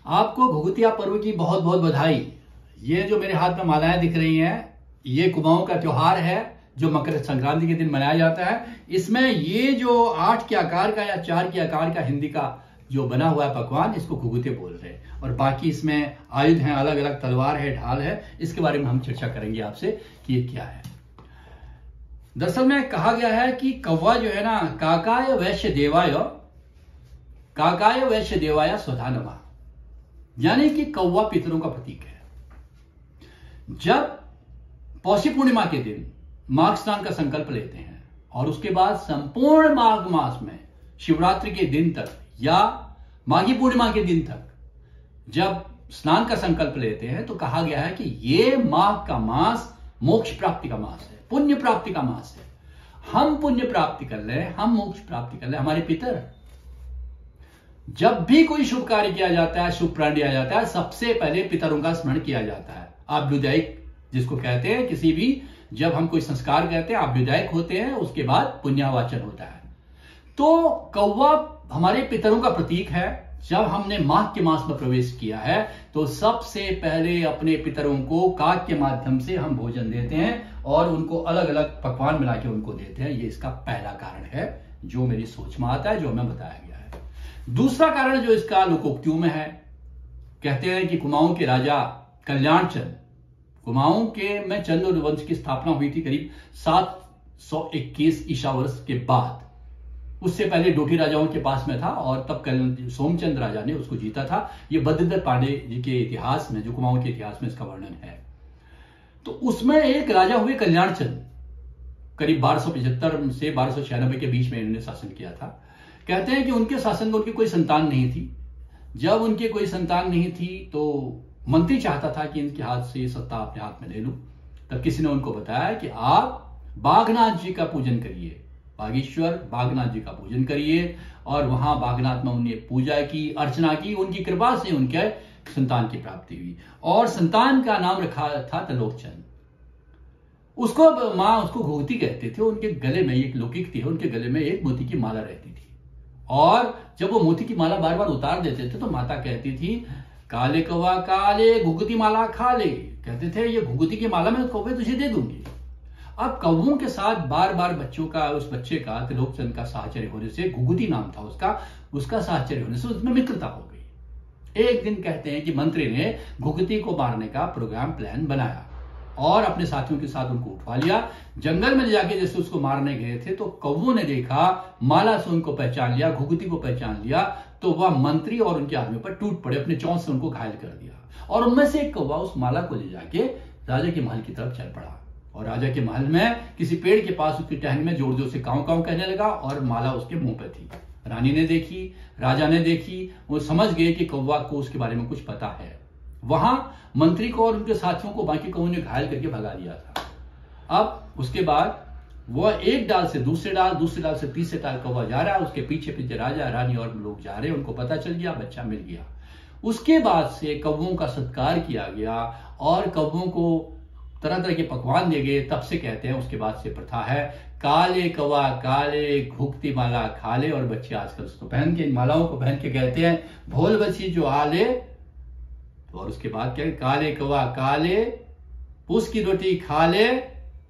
आपको घुघुतिया पर्व की बहुत बहुत बधाई। ये जो मेरे हाथ में मालाएं दिख रही हैं, ये कुमाऊं का त्योहार है जो मकर संक्रांति के दिन मनाया जाता है। इसमें ये जो 8 के आकार का या 4 के आकार का हिंदी का जो बना हुआ है पकवान, इसको घुघुते बोल रहे हैं। और बाकी इसमें आयुध हैं, अलग अलग तलवार है, ढाल है। इसके बारे में हम चर्चा करेंगे आपसे कि ये क्या है। दरअसल में कहा गया है कि कौवा जो है ना, काकाय वैश्य देवाय स्वधा नमः, यानी कि कौवा पितरों का प्रतीक है। जब पौषी पूर्णिमा के दिन माघ स्नान का संकल्प लेते हैं और उसके बाद संपूर्ण माघ मास में शिवरात्रि के दिन तक या माघी पूर्णिमा के दिन तक जब स्नान का संकल्प लेते हैं, तो कहा गया है कि ये माघ का मास मोक्ष प्राप्ति का मास है, पुण्य प्राप्ति का मास है। हम पुण्य प्राप्ति कर ले, हम मोक्ष प्राप्ति कर ले। हमारे पितर, जब भी कोई शुभ कार्य किया जाता है, शुभ प्राण दिया जाता है, सबसे पहले पितरों का स्मरण किया जाता है। आभ्युदयिक जिसको कहते हैं, किसी भी जब हम कोई संस्कार कहते हैं, आभ्युदयिक होते हैं, उसके बाद पुण्यावाचन होता है। तो कौवा हमारे पितरों का प्रतीक है। जब हमने माघ के मास में प्रवेश किया है, तो सबसे पहले अपने पितरों को काक के माध्यम से हम भोजन देते हैं और उनको अलग अलग पकवान बना के उनको देते हैं। ये इसका पहला कारण है जो मेरी सोच में आता है, जो हमें बताया गया है। दूसरा कारण जो इसका लोकोक्तियों में है, कहते हैं कि कुमाऊं के राजा कल्याण चंद, कुमाऊं के में चंद वंश की स्थापना हुई थी करीब 721 ईसा वर्ष के बाद। उससे पहले डोटी राजाओं के पास में था और तब सोमचंद राजा ने उसको जीता था। ये बद्रीधर पांडे जी के इतिहास में, जो कुमाऊं के इतिहास में इसका वर्णन है। तो उसमें एक राजा हुए कल्याण चंद, करीब 1275 से 1296 के बीच में इन्होंने शासन किया था। कहते हैं कि उनके शासन में उनकी कोई संतान नहीं थी। जब उनके कोई संतान नहीं थी, तो मंत्री चाहता था कि इनके हाथ से सत्ता अपने हाथ में ले लूं। तब किसी ने उनको बताया कि आप बागनाथ जी का पूजन करिए, बागेश्वर बागनाथ जी का पूजन करिए। और वहां बागनाथ में उन्हें पूजा की, अर्चना की, उनकी कृपा से उनके संतान की प्राप्ति हुई। और संतान का नाम रखा था त्रिलोकचंद। उसको मां उसको घुघुती कहते थे। उनके गले में एक लौकिक थी, उनके गले में एक मोती की माला रहती थी। और जब वो मोती की माला बार बार उतार देते थे, तो माता कहती थी, काले कौवा काले घुघुती माला खा ले। कहते थे, ये घुघुती की माला मैं कौवे तुझे दे दूंगी। अब कौवों के साथ बार बार बच्चों का, उस बच्चे का त्रिलोकचंद का साहचर्य होने से, घुघुती नाम था उसका साहचर्य होने से उसमें मित्रता हो गई। एक दिन कहते हैं कि मंत्री ने घुघुती को मारने का प्रोग्राम प्लान बनाया और अपने साथियों के साथ उनको उठवा लिया। जंगल में ले जाके जैसे उसको मारने गए थे, तो कौवों ने देखा, माला से उनको पहचान लिया, घुघुती को पहचान लिया। तो वह मंत्री और उनके आदमियों पर टूट पड़े, अपने चोंच से उनको घायल कर दिया। और उनमें से एक कौवा उस माला को ले जाके राजा के महल की तरफ चल पड़ा। और राजा के महल में किसी पेड़ के पास उसकी टहनी में जोर जोर से काऊ काऊ कहने लगा और माला उसके मुंह पे थी। रानी ने देखी, राजा ने देखी, वो समझ गए कि कौवा को उसके बारे में कुछ पता है। वहां मंत्री को और उनके साथियों को बाकी कौवों ने घायल करके भगा दिया था। अब उसके बाद वह एक डाल से दूसरे डाल से तीसरे डाल कौवा जा रहा है, उसके पीछे पीछे राजा रानी और लोग जा रहे हैं। उनको पता चल गया, बच्चा मिल गया। उसके बाद से कौवों का सत्कार किया गया और कौवों को तरह तरह के पकवान दिए गए। तब से कहते हैं, उसके बाद से प्रथा है, काले कौवा काले घुघुती माला खा ले। और बच्चे आजकल उसको पहन के, इन मालाओं को पहन के कहते हैं, भोल बची जो आले। और उसके बाद क्या, काले कौवा काले पूस की रोटी खा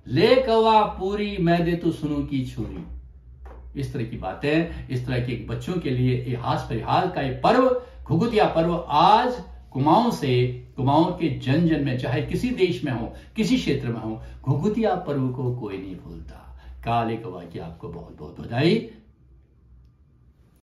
ले कौवा पूरी मैं दे तू सुनू की छुरी। इस तरह की बातें, इस तरह के बच्चों के लिए ये हास परिहास का ये पर्व, घुघुतिया पर्व, आज कुमाऊं के जन जन में, चाहे किसी देश में हो, किसी क्षेत्र में हो, घुघुतिया पर्व को कोई नहीं भूलता। काले कौवा की आपको बहुत बहुत बधाई।